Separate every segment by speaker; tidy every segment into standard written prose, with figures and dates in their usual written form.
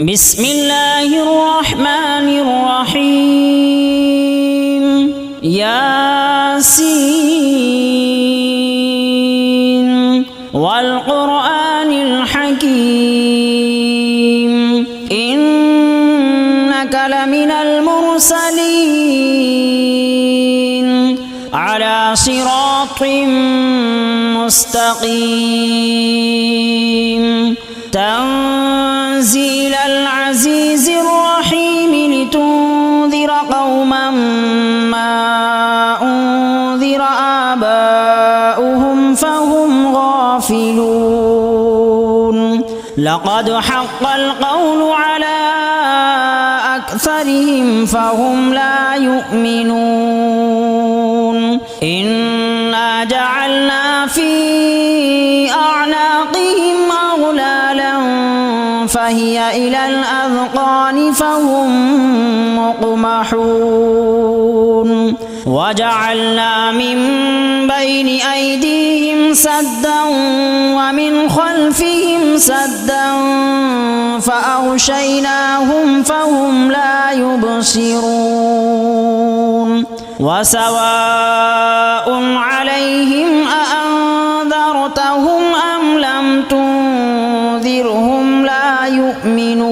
Speaker 1: بسم الله الرحمن الرحيم ياسين والقرآن الحكيم إنك لمن المرسلين على صراط مستقيم تنزيل العزيز الرحيم لتنذر قوما ما أنذر آباؤهم فهم غافلون لقد حق القول على أكثرهم فهم لا يؤمنون إنا جعلنا في أعناقهم أغلالا فهي إلى الأذقان فهم مقمحون وجعلنا من بين أيديهم سدا ومن خلفهم سدا فأغشيناهم فهم لا يبصرون وسواء عليهم أأنذرتهم أم لم تنذرهم لا يؤمنون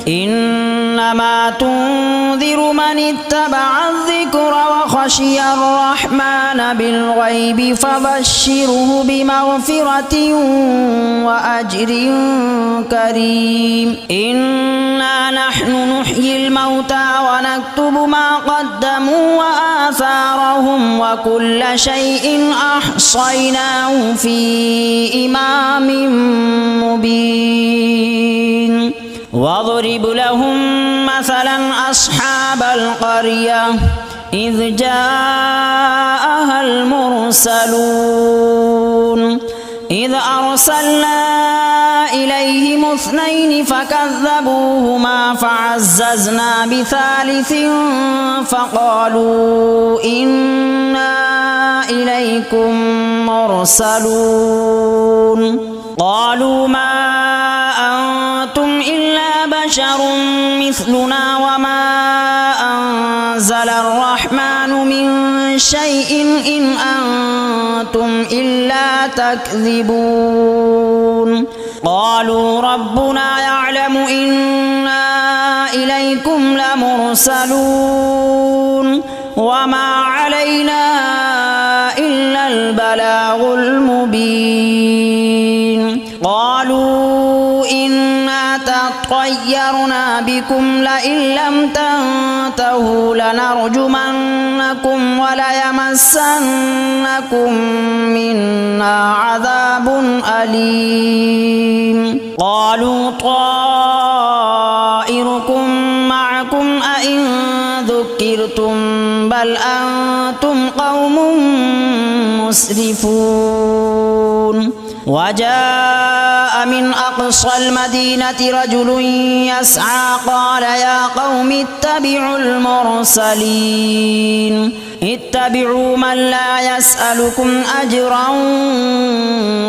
Speaker 1: إنما تنذر من اتبع الذكر وخشي الرحمن بالغيب فبشره بمغفرة وأجر كريم إنا نحن نحيي الموتى ونكتب ما قدموا وآثارهم وكل شيء أحصيناه في إمام مبين واضرب لهم مثلا أصحاب القرية إذ جاءها المرسلون إذ أرسلنا إليهم اثنين فكذبوهما فعززنا بثالث فقالوا إنا إليكم مرسلون قالوا ما أنتم إلا بشر مثلنا وما أنزل الرحمن من شيء إن أنتم إلا تكذبون قالوا ربنا يعلم إنا إليكم لمرسلون وما علينا إلا البلاغ المبين قالوا إنا تطيرنا بكم لئن لم تنتهوا لنرجمنكم وليمسنكم منا عذاب أليم قالوا طائركم معكم أئن ذكرتم بل أنتم قوم مسرفون وجاء من أقصى المدينة رجل يسعى قال يا قوم اتبعوا المرسلين اتبعوا من لا يسألكم أجرا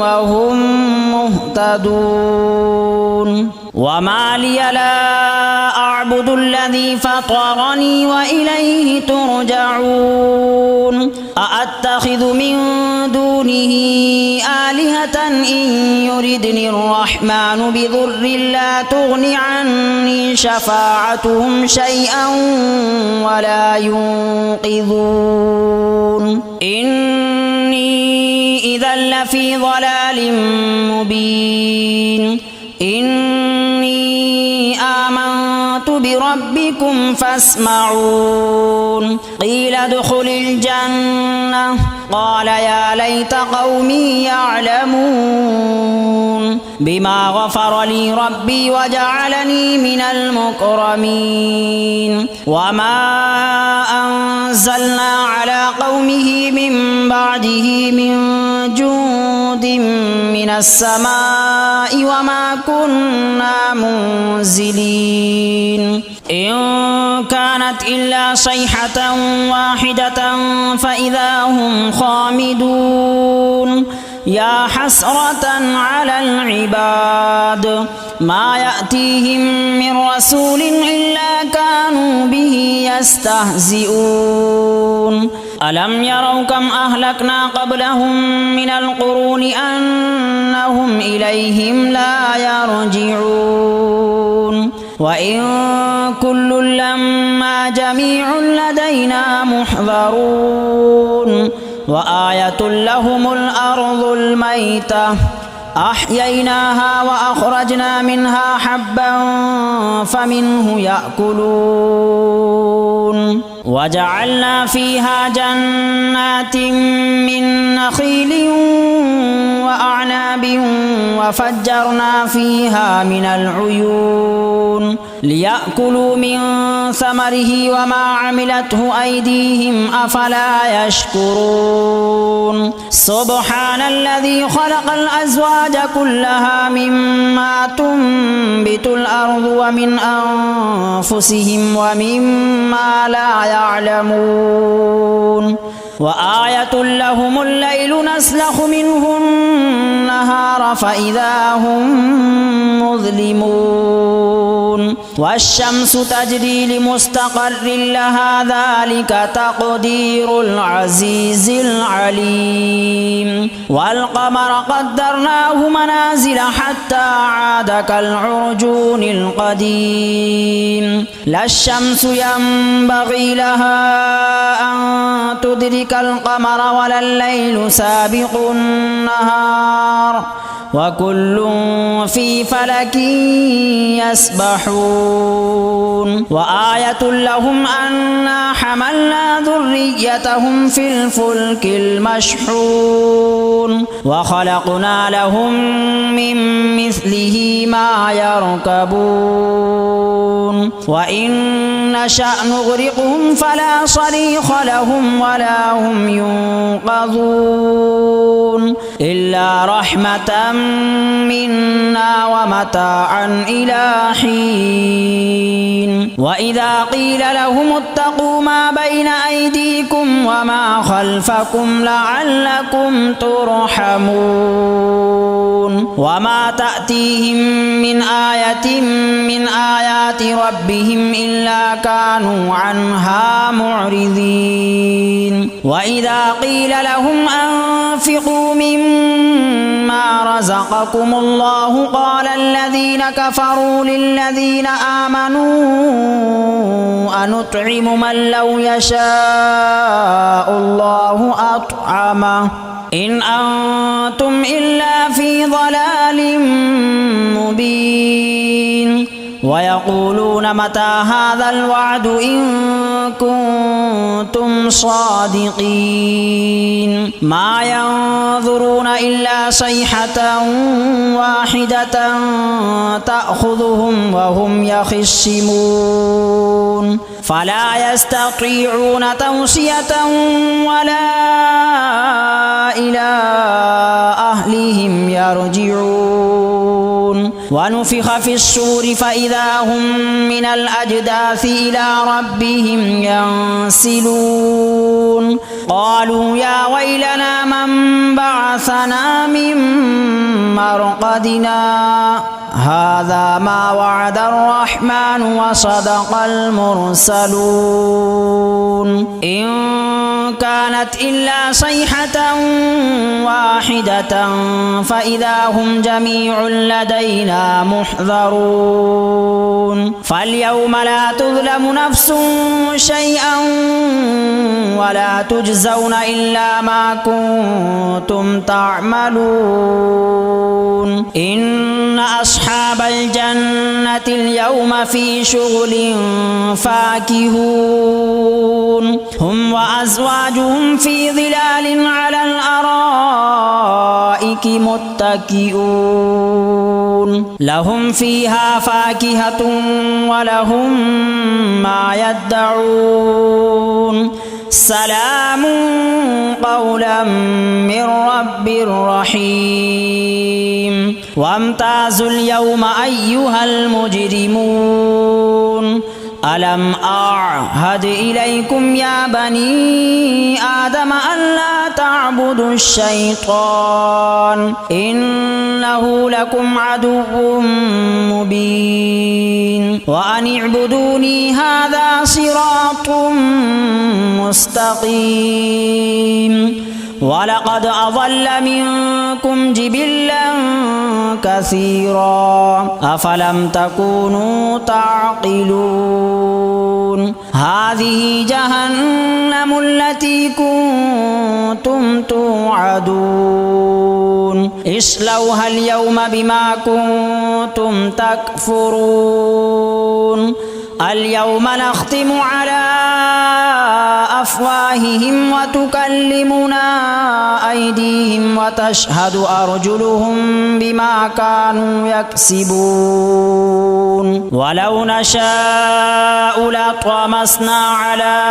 Speaker 1: وهم مهتدون وما لي لا أعبد الذي فطرني وإليه ترجعون أأتخذ من دونه آلهة إن يردني الرحمن بضر لا تغن عني شفاعتهم شيئا ولا ينقذون إني إذا لفي ضلال مبين إني آمنت بربكم فاسمعون قيل ادخل الجنة قال يا ليت قومي يعلمون بما غفر لي ربي وجعلني من المكرمين وما أنزلنا على قومه من بعده من جند من السماء وما كنا منزلين إن كانت إلا صيحة واحدة فإذا هم خامدون يا حسرة على العباد ما يأتيهم من رسول إلا كانوا به يستهزئون ألم يروا كم أهلكنا قبلهم من القرون أنهم إليهم لا يرجعون وإن كل لما جميع لدينا محضرون وآية لهم الأرض الميتة أحييناها وأخرجنا منها حبا فمنه يأكلون وجعلنا فيها جنات من نخيل وأعناب وفجرنا فيها من العيون ليأكلوا من ثمره وما عملته أيديهم أفلا يشكرون سبحان الذي خلق الأزواج كلها مما تنبت الأرض ومن أنفسهم ومما لا يعلمون وآية لهم الليل نسلخ منه النهار فإذا هم مظلمون والشمس تجري لمستقر لها ذلك تقدير العزيز العليم والقمر قدرناه منازل حتى عاد كالعرجون القديم لا الشمس ينبغي لها أن تدرك القمر ولا الليل سابق النهار وكل في فلك يسبحون وآية لهم أنا حملنا ذريتهم في الفلك المشحون وخلقنا لهم من مثله ما يركبون وإن نشأ نغرقهم فلا صريخ لهم ولا هم ينقذون إلا رحمة منا ومتاعا إلى حين وإذا قيل لهم اتقوا ما بين أيديكم وما خلفكم لعلكم ترحمون وما تأتيهم من آية من آيات ربهم إلا كانوا عنها معرضين وإذا قيل لهم أنفقوا مما رزقكم الله قال الذين كفروا للذين آمنوا أنطعم من لو يشاء الله أطعمه إن أنتم إلا في ضلال مبين ويقولون متى هذا الوعد إن كنتم صادقين ما ينظرون إلا صيحة واحدة تأخذهم وهم يخصمون فلا يستطيعون توصية ولا إلى أهلهم يرجعون ونفخ في الصور فإذا هم من الأجداث إلى ربهم ينسلون قالوا يا ويلنا من بعثنا من مرقدنا هذا ما وعد الرحمن وصدق المرسلون إن كانت إلا صيحة واحدة فإذا هم جميع لدينا محضرون فاليوم لا تظلم نفس شيئا ولا تجزون إلا ما كنتم تعملون إن أصحاب الجنة اليوم في شغل فاكهون هم وأزواجهم في ظلال على الأرائك متكئون لهم فيها فاكهة ولهم ما يدعون سلام قولا من رب رحيم وامتازوا اليوم أيها المجرمون ألم أعهد إليكم يا بني آدم ألا تعبدوا الشيطان إنه لكم عدو مبين وأن اعبدوني هذا صراط مستقيم ولقد أضل منكم جبلا كثيرا أفلم تكونوا تعقلون هذه جهنم التي كنتم توعدون اصلوها اليوم بما كنتم تكفرون اليوم نختم على أفواههم وتكلمنا أيديهم وتشهد أرجلهم بما كانوا يكسبون ولو نشاء لطمسنا على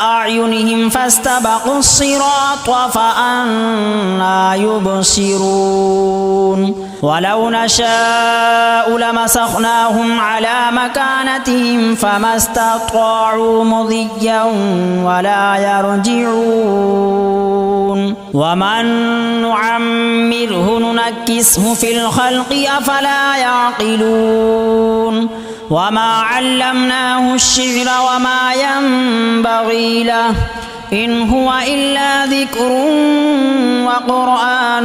Speaker 1: أعينهم فاستبقوا الصراط فأنى يبصرون ولو نشاء لمسخناهم على مكانتهم فما استطاعوا مضيا ولا يرجعون ومن نعمره ننكسه في الخلق أفلا يعقلون وما علمناه الشعر وما ينبغي له إن هو إلا ذكر وقرآن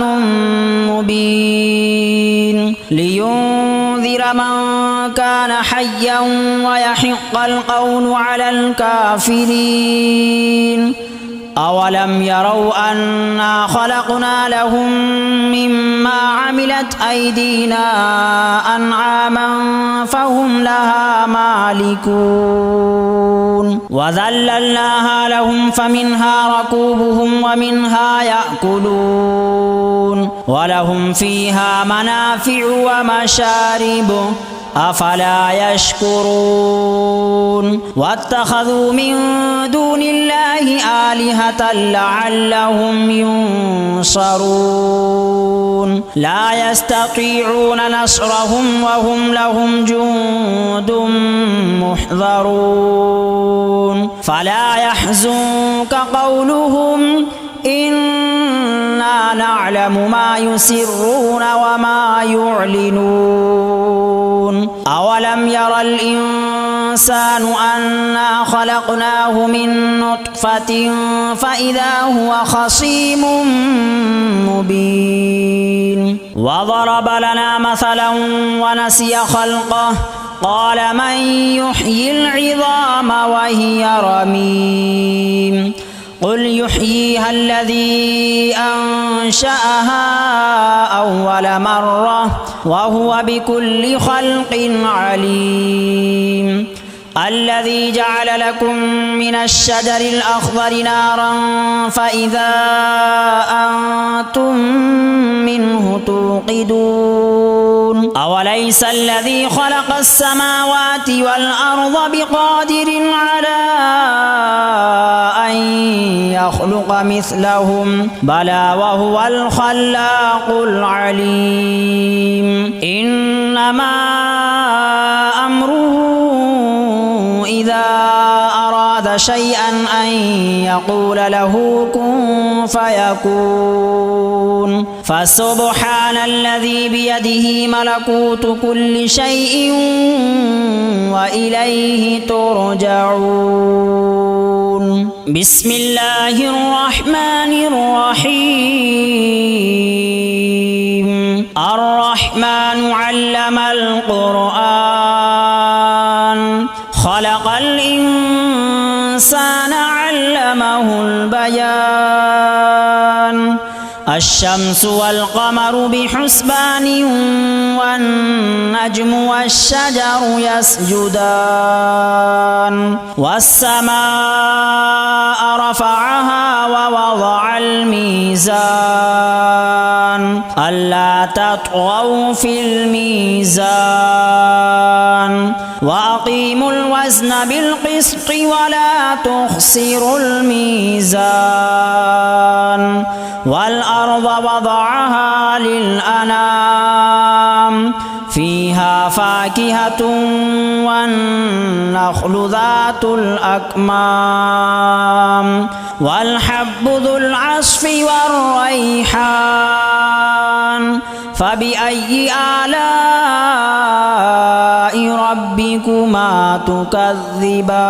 Speaker 1: مبين لينذر من كان حيا ويحق القول على الكافرين أولم يروا أنا خلقنا لهم مما عملت أيدينا أنعاما فهم لها مالكون وذللناها لهم فمنها ركوبهم ومنها يأكلون ولهم فيها منافع ومشارب أفلا يشكرون واتخذوا من دون الله آلهة لعلهم ينصرون لا يستطيعون نصرهم وهم لهم جند محضرون فلا يحزنك قولهم إنا نعلم ما يسرون وما يعلنون أولم ير الإنسان أنا خلقناه من نطفة فإذا هو خصيم مبين وضرب لنا مثلا ونسي خلقه قال من يحيي العظام وهي رميم قل يحييها الذي أنشأها أول مرة وهو بكل خلق عليم الذي جعل لكم من الشجر الأخضر نارا فإذا أنتم منه توقدون أوليس الذي خلق السماوات والأرض بقادر على أن يخلق مثلهم بلى وهو الخلاق العليم إنما أمره إذا أراد شيئا أن يقول له كن فيكون فسبحان الذي بيده ملكوت كل شيء وإليه ترجعون بسم الله الرحمن الرحيم الرحمن علم القرآن خلق الإنسان علمه البيان الشمس والقمر بحسبان والنجم والشجر يسجدان والسماء رفعها ووضع الميزان ألا تطغوا في الميزان وأقيموا الوزن بالقسط ولا تخسروا الميزان والأرض وضعها للأنام فيها فاكهة والنخل ذات الأكمام والحب ذو العصف والريحان فبأي آلاء ربكما تكذبان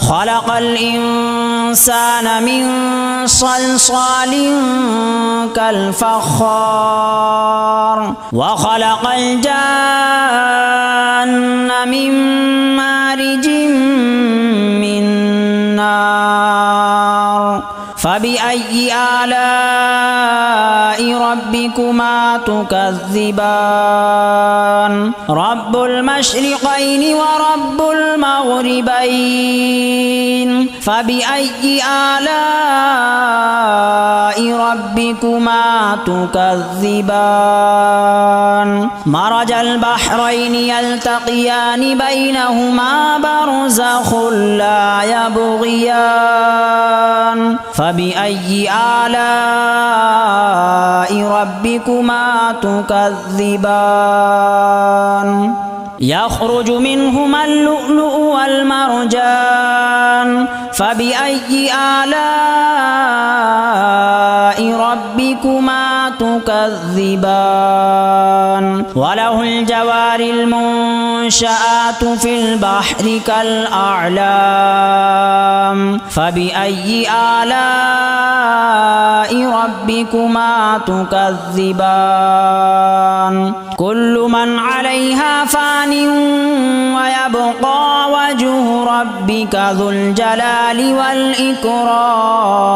Speaker 1: خلق الإنسان من صلصال كالفخار وخلق الجان من مارج من نار فبأي آلاء ربكما تكذبان رب المشرقين ورب المغربين فبأي آلاء ربكما تكذبان مرج البحرين يلتقيان بينهما برزخ لا يبغيان فبأي آلاء ربكما تكذبان يخرج منهما اللؤلؤ والمرجان فبأي آلاء ربكما تكذبان وله الجوار المنشآت في البحر كالأعلام فبأي آلاء ربكما تكذبان كل من عليها فان ويبقى وجه ربك ذو الجلال والإكرام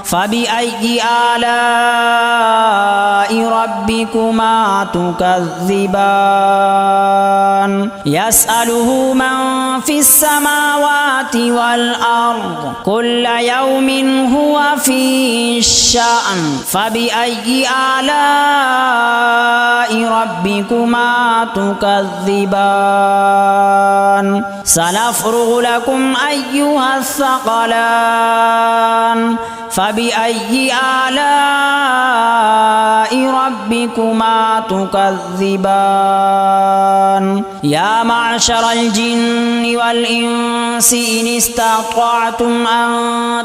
Speaker 1: فبأي آلاء ربكما تكذبان يسأله من في السماوات والأرض كل يوم هو في شأن فبأي آلاء ربكما تكذبان سنفرغ لكم أيها الثقلان فبأي آلاء ربكما تكذبان يا معشر الجن والإنس إن استطعتم أن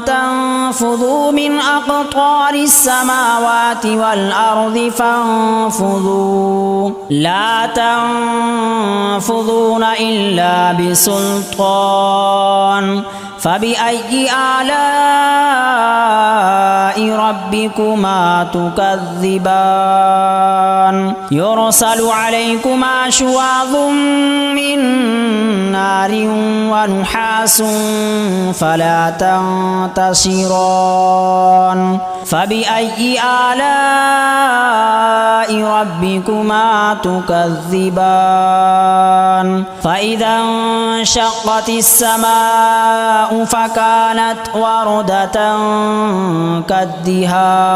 Speaker 1: تنفذوا من أقطار السماوات والأرض فانفذوا لا تنفذون إلا بسلطان فبأي آلاء ربكما تكذبان يرسل عليكما شواظ من نار ونحاس فلا تنتصران فبأي آلاء ربكما تكذبان فإذا انشقت السماء فكانت وردة كالدهان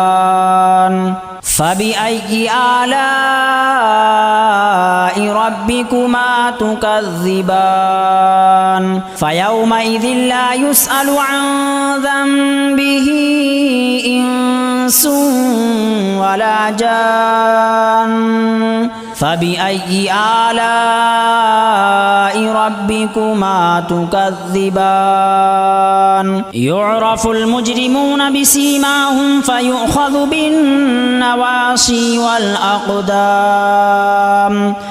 Speaker 1: فبأي آلاء ربكما تكذبان فيومئذ لا يسأل عن ذنبه إنس ولا جان فبأي آلاء ربكما تكذبان يعرف المجرمون بسيماهم فيؤخذ بالنواصي والأقدام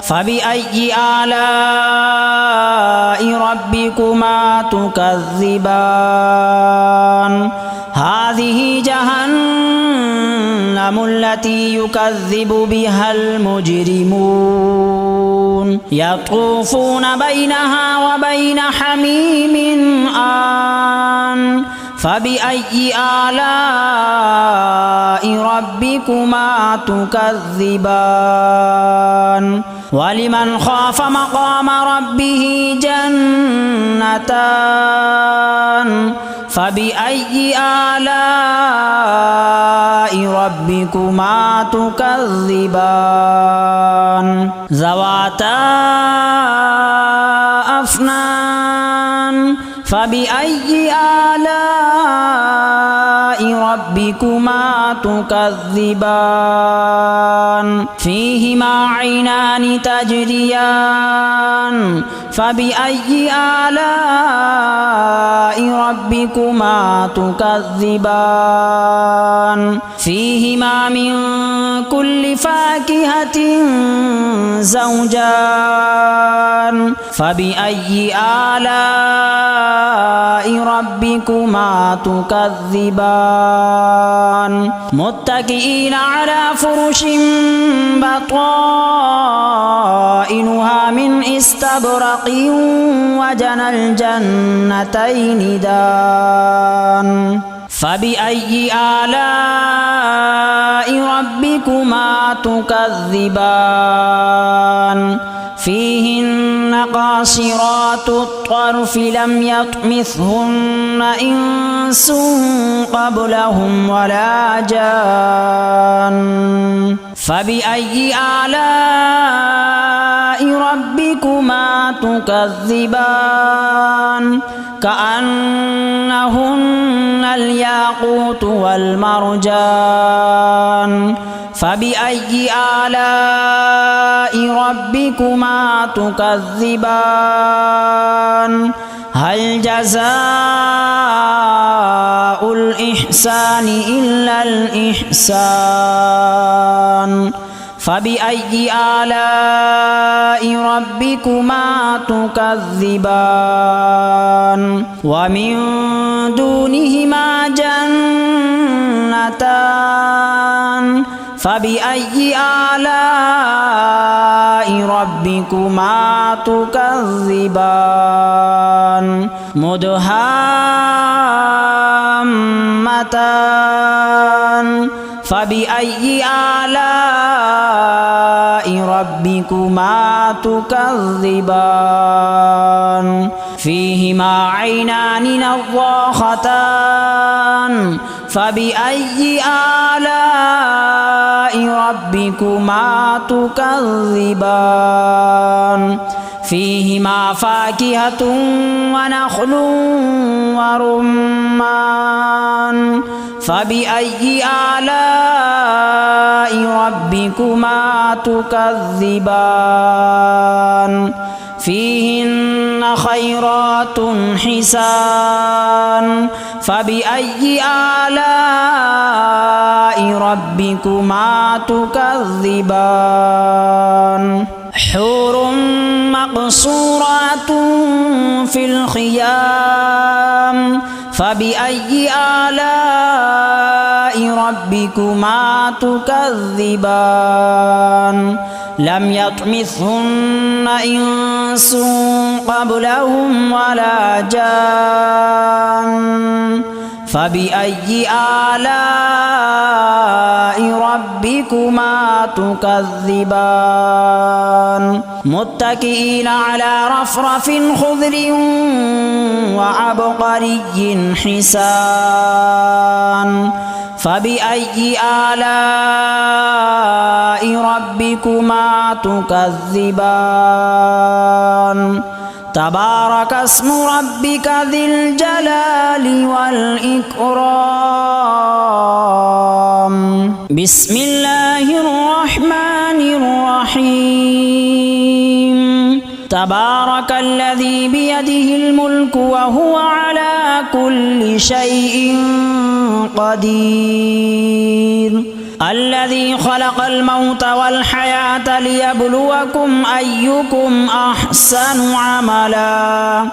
Speaker 1: فبأي آلاء ربكما تكذبان هذه جهنم التي يكذب بها المجرمون يطوفون بينها وبين حميم آن فبأي آلاء ربكما تكذبان ولمن خاف مقام ربه جنتان فبأي آلاء ربكما تكذبان ذواتا أفنان فبأي آلاء ربكما تكذبان فيهما عينان تجريان فبأي آلاء ربكما تكذبان فيهما من كل فاكهة زوجان فبأي آلاء ربكما تكذبان متكئين على فرش بطائنها من استبرق وجنى الجنتين دان فبأي آلاء ربكما تكذبان فيهن قاصرات الطرف لم يطمثهن إنس قبلهم ولا جان فبأي آلاء ربكما تكذبان كأنهن الياقوت والمرجان فبأي آلاء ربكما تكذبان هل جزاء الإحسان إلا الإحسان فبأي آلاء ربكما تكذبان ومن دونهما جنتان فبأي آلاء ربكما تكذبان مدهامتان فبأي آلاء ربكما تكذبان فيهما عينان نضاختان فبأي آلاء ربكما تكذبان فيهما فاكهة ونخل ورمان فبأي آلاء ربكما تكذبان فيهن خيرات حسان فبأي آلاء ربكما تكذبان حور مقصورات في الخيام فبأي آلاء ربكما تكذبان لم يطمثهن إنس قبلهم ولا جان فبأي آلاء ربكما تكذبان متكئين على رفرف خضر وعبقري حسان فبأي آلاء ربكما تكذبان تبارك اسم ربك ذي الجلال والإكرام بسم الله الرحمن الرحيم تبارك الذي بيده الملك وهو على كل شيء قدير الذي خلق الموت والحياة ليبلوكم أيكم أحسن عملا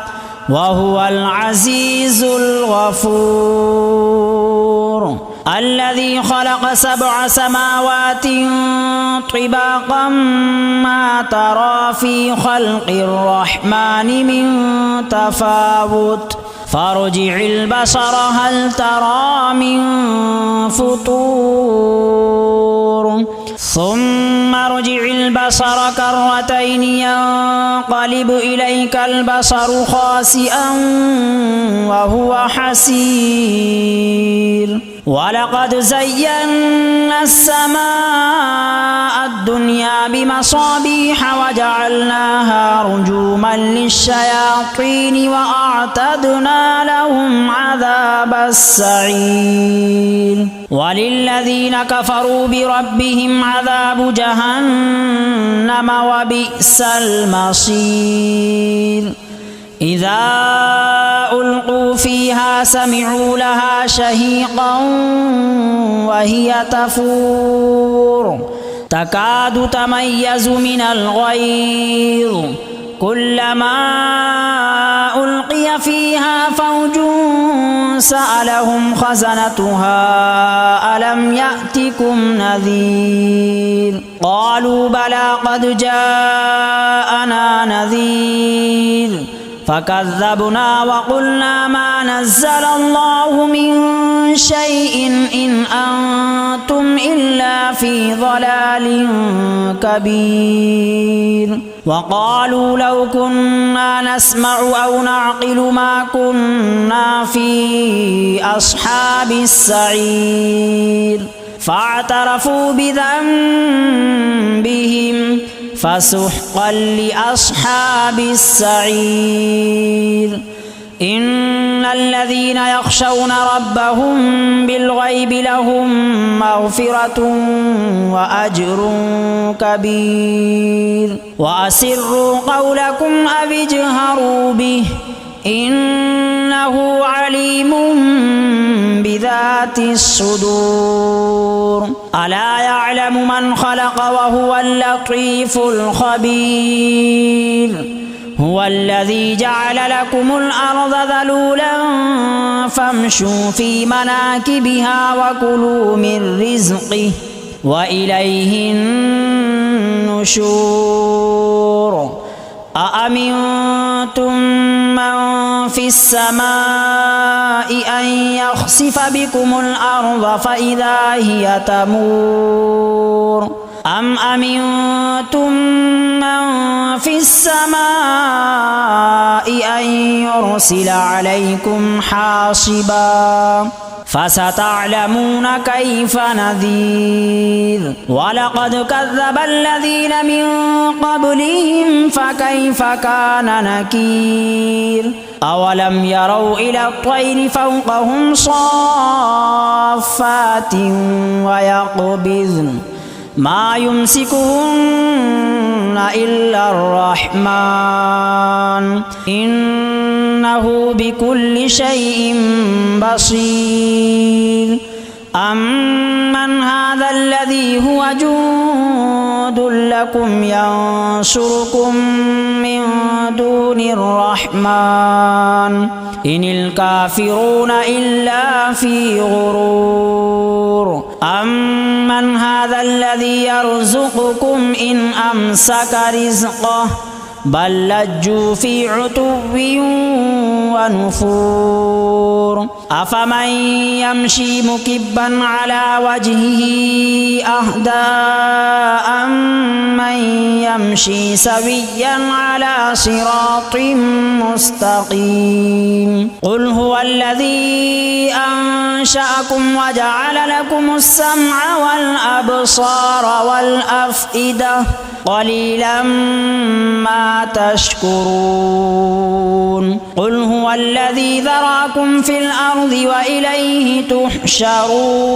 Speaker 1: وهو العزيز الغفور الذي خلق 7 سماوات طباقا ما ترى في خلق الرحمن من تفاوت فارجع البصر هل ترى من فطور ثم ارجع البصر كرتين ينقلب إليك البصر خاسئا وهو حسير ولقد زينا السماء الدنيا بمصابيح وجعلناها رجوما للشياطين وأعتدنا لهم عذاب السعير وللذين كفروا بربهم عذاب جهنم وبئس المصير إذا ألقوا فيها سمعوا لها شهيقا وهي تفور تكاد تميز من الغيظ كلما ألقي فيها فوج سألهم خزنتها ألم يأتكم نذير قالوا بلى قد جاءنا نذير فكذبنا وقلنا ما نزل الله من شيء إن أنتم إلا في ضلال كبير وقالوا لو كنا نسمع أو نعقل ما كنا في أصحاب السعير فاعترفوا بذنبهم فسحقا لأصحاب السعير إن الذين يخشون ربهم بالغيب لهم مغفرة وأجر كبير وأسروا قولكم أو اجهروا به إنه عليم بذات الصدور ألا يعلم من خلق وهو اللطيف الخبير هو الذي جعل لكم الأرض ذلولا فامشوا في مناكبها وكلوا من رزقه وإليه النشور أأمنتم من في السماء أن يخسف بكم الأرض فإذا هي تمور أم أمنتم من في السماء أن يرسل عليكم حاصبا فستعلمون كيف نذير ولقد كذب الذين من قبلهم فكيف كان نكير أولم يروا إلى الطير فوقهم صافات ويقبضن ما يمسكهن إلا الرحمن إنه بكل شيء بصير أمن هذا الذي هو جند لكم ينصركم من دون الرحمن إن الكافرون إلا في غرور أمن هذا الذي يرزقكم إن أمسك رزقه بل لجوا في عتو ونفور أفمن يمشي مكبا على وجهه أهدى أمن يمشي سويا على صراط مستقيم قل هو الذي أنشأكم وجعل لكم السمع والأبصار والأفئدة قليلا ما تشكرون قل هو الذي ذرأكم في الأرض وإليه تحشرون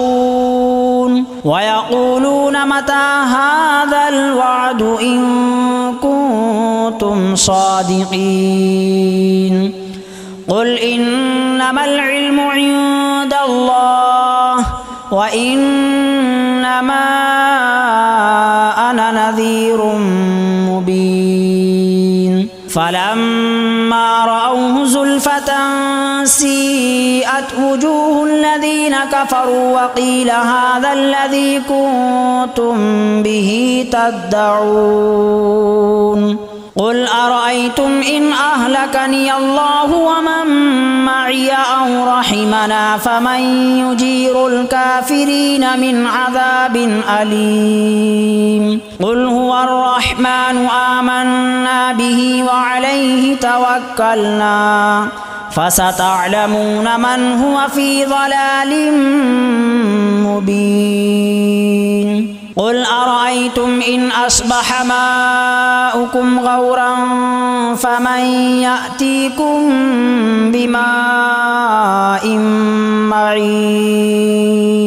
Speaker 1: ويقولون متى هذا الوعد إن كنتم صادقين قل إنما العلم عند الله وإنما أنا نذير مبين فلما رأوه زلفة سيئت وجوه الذين كفروا وقيل هذا الذي كنتم به تدعون قل أرأيتم إن أهلكني الله ومن معي أو رحمنا فمن يجير الكافرين من عذاب أليم قل هو الرحمن آمنا به وعليه توكلنا فستعلمون من هو في ضلال مبين قل أرأيتم إن أصبح ماؤكم غورا فمن يأتيكم بماء معين